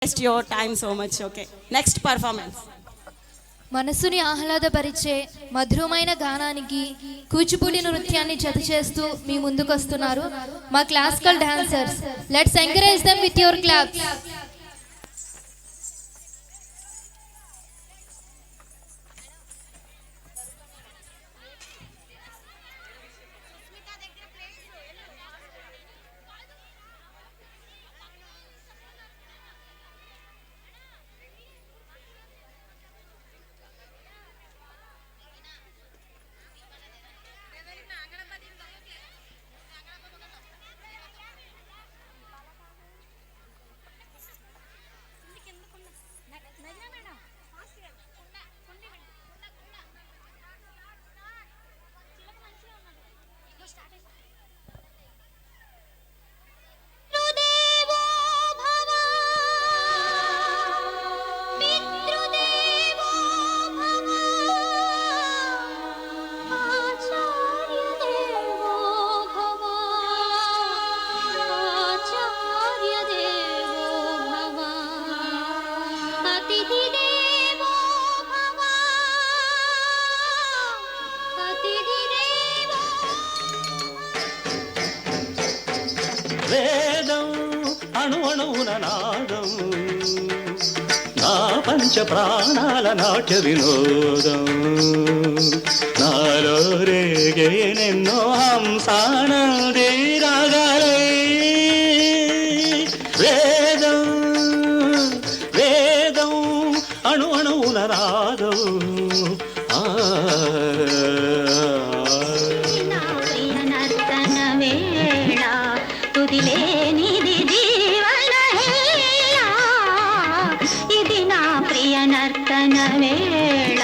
waste your time so much. Okay, next performance. మనసుని ఆహ్లాదపరిచే మధురమైన గానానికి కూచిపూడి నృత్యాన్ని జత చేస్తూ మీ ముందుకు వస్తున్నారు మా classical dancers. Let's encourage them with your claps. వేదం అణువణువున నాదం నా పంచ ప్రాణాల నాట్య వినోదం నాలో రేగేనెన్నో హంసానందే రాగాలై వేదం వేదం అణువణువున నాదం లేనిది జీవన ఇది నా ప్రియ నర్తన వేళ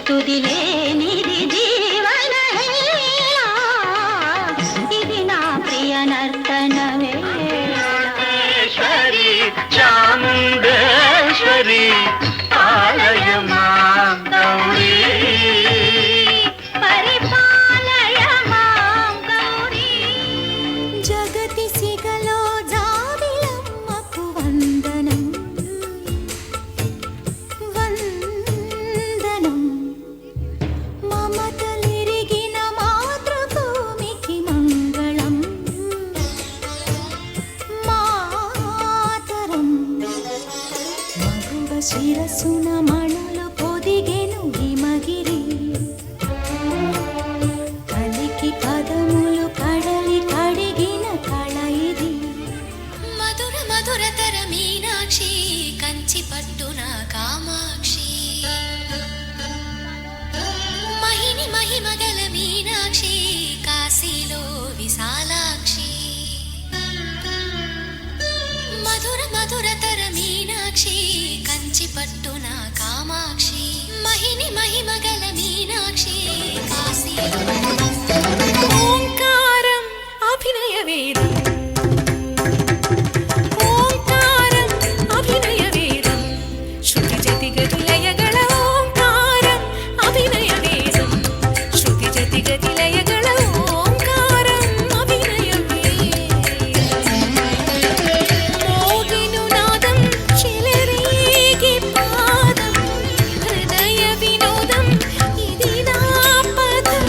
తుదిలేనిది జీవన ఇది నా ప్రియ నర్తన వేళేశ్వరి చాముండేశ్వరి ఆలయమా గౌరీ శిరసున మణులు పొదిగెను హిమగిరి కలికి పదములు కడలి కడిగిన కళ ఇది మధుర మధురతర మీనాక్షి కంచి పట్టున కామాక్షి మహిని మహిమగల మీనాక్షి కాశీలో విశాలాక్షి మధుర మధురతర మీనాక్షి కంచి పట్టున కామాక్షి మహిని మహిమగల మీనాక్షి కాశీలో ఓంకారం అభినయ వేదం ఓంకారం అభినయ వేదం శృతి జతి గతి లయಗಳ ఓంకారం అభినయ వేదం శృతి జతి గతి లయಗಳ ఓంకారం అభినయ వేదం మోగిను నాదం చెలరేగి పాదం హృదయ వినోదం ఇది నా పదం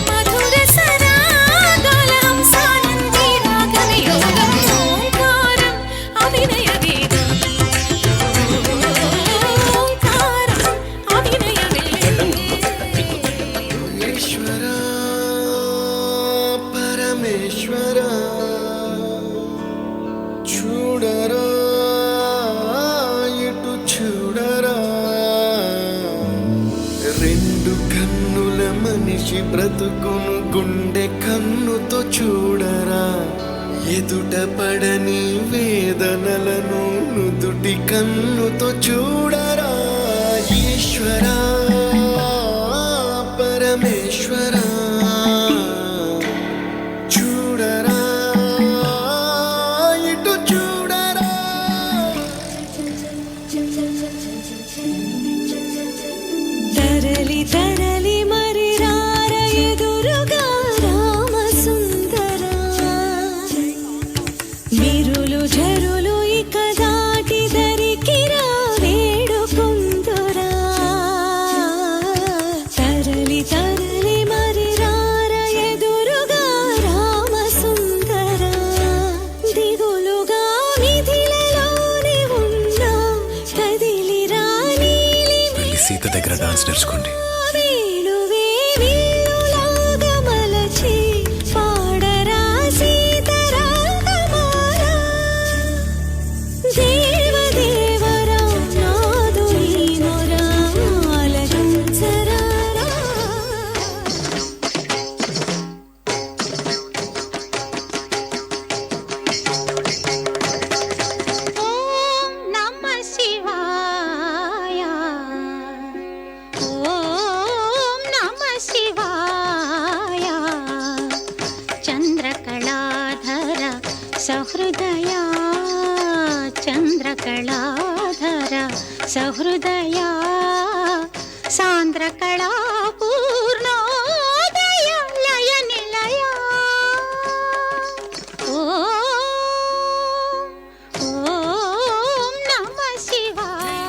మధుర సరాగాల హంసానంది రాగ వియోగం ఓంకారం అభినయ వేదం ఓంకారం అభినయ వేదం ఈశ్వరా పరమేశ్వరా చూడరా ఇటు చూడరా రెండు కన్నుల మనిషి బ్రతుకును గుండె కన్నుతో చూడరా ఎదుట పడని వేదనలను నుదుటి కన్నుతో చూడరా ఈశ్వరా పరమేశ్వరా చూడరా ఇటు చూడరా తరలి తరలి మరి రార ఎదురుగా రామ సుందర విరులు జరులు ఇక దాటి దగ్గర డాన్స్ నేర్చుకోండి. వేణువే విల్లులాగా మలచి పాడరా సీతారామమారా. దేవదేవరా నాదుని మొరా ఆలకించరా. ఓం నమః శివాయ ఓం నమః శివాయ చంద్రకళాధర సహృదయ చంద్రకళాధర సహృదయ సాంద్రకళా పూర్ణోదయ లయ నిలయ ఓం నమః శివాయ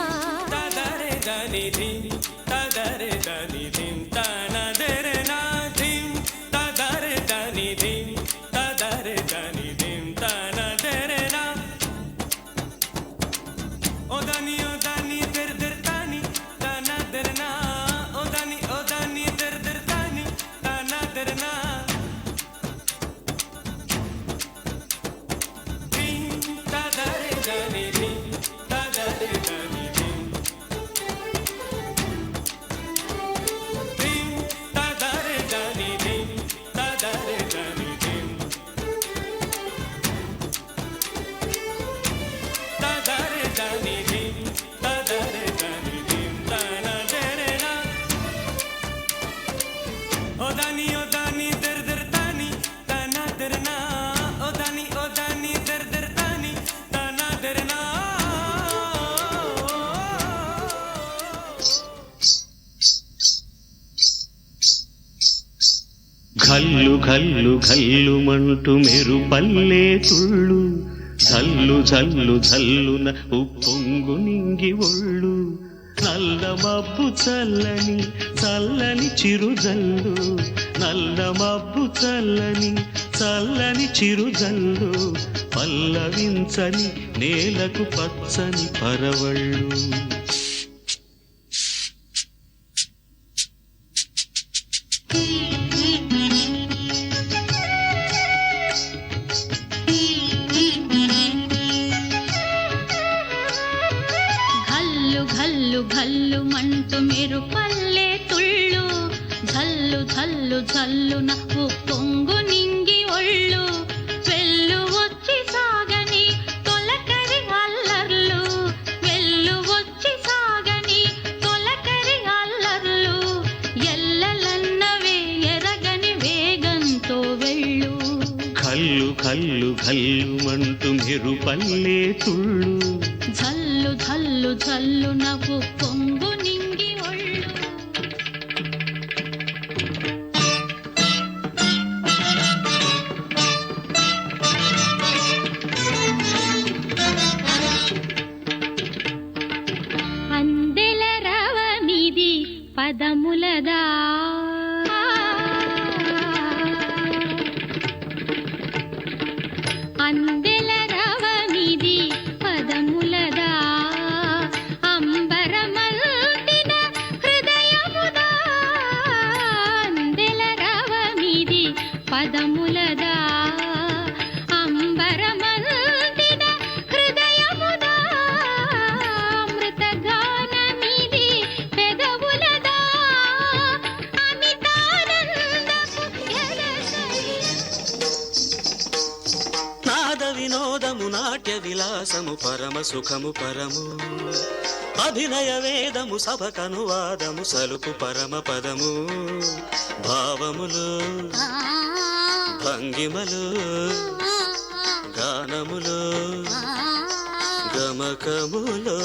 ఘల్లు ఘల్లు ఘల్లుమంటూ మెరుపల్లే తుళ్ళు జల్లు జల్లు జల్లున ఉప్పొంగు నింగి ఒళ్ళు నల్ల మబ్బు చల్లని చల్లని చిరుజల్లు నల్ల మబ్బు చల్లని చల్లని చిరుజల్లు పల్లవించని నేలకు పచ్చని పరవళ్ళు. ఘల్లు ఘల్లు ఘల్లు మంటూ మీరు పల్లె తుళ్ళు ఝల్లు ఝల్లు ఝల్లున ఉప్పొంగు నింగి ఒళ్ళు వెళ్ళు వచ్చి సాగని తొలకరి అల్లర్లు వెళ్ళు వచ్చి సాగని తొలకరి అల్లర్లు ఎల్లలన్నవే ఎరగని వేగంతో వెళ్ళు. కల్లు కల్లు కల్లుమంటూ మెరుపల్లే తుళ్ళు ఝల్లు ఝల్లు ఝల్లు నవ్వు పొంగు నింగి ఒళ్ళు. అందెల రవమిది పదములదా అందెల రవమిది పదములదా అంబరమల్టిన హృదయముదా అందెల రవమిది పదములదా అంబరమల్టిన హృదయముదా అమృతగానమిది పెదవులదా అమితానందపు ఎలసరి. నాద వినోదము నాట్య విలాసము పరమ సుఖము పరము అభినయ వేదము సభకనువాదము సలుపు పరమ పదము భావములు భంగిమలు గానములు గమకములు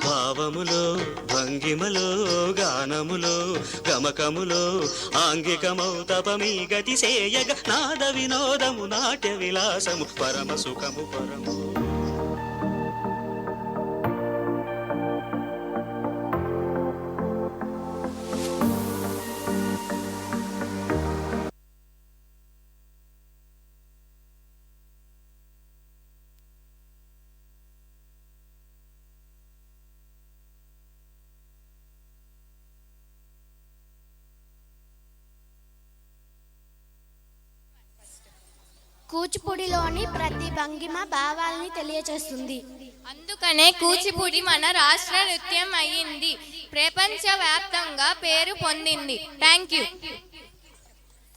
భావములు భంగిమలు గానములు గమకములు ఆంగికమౌ తపమీ గతి సేయగ నాద వినోదము నాట్య విలాసము పరమ సుఖము పరము. కూచిపూడిలోని ప్రతి భంగిమ భావాల్ని తెలియచేస్తుంది. అందుకనే కూచిపూడి మన రాష్ట్ర నృత్యం అయ్యింది, ప్రపంచవ్యాప్తంగా పేరు పొందింది. Thank you.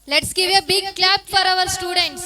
Let's give a big clap for our students.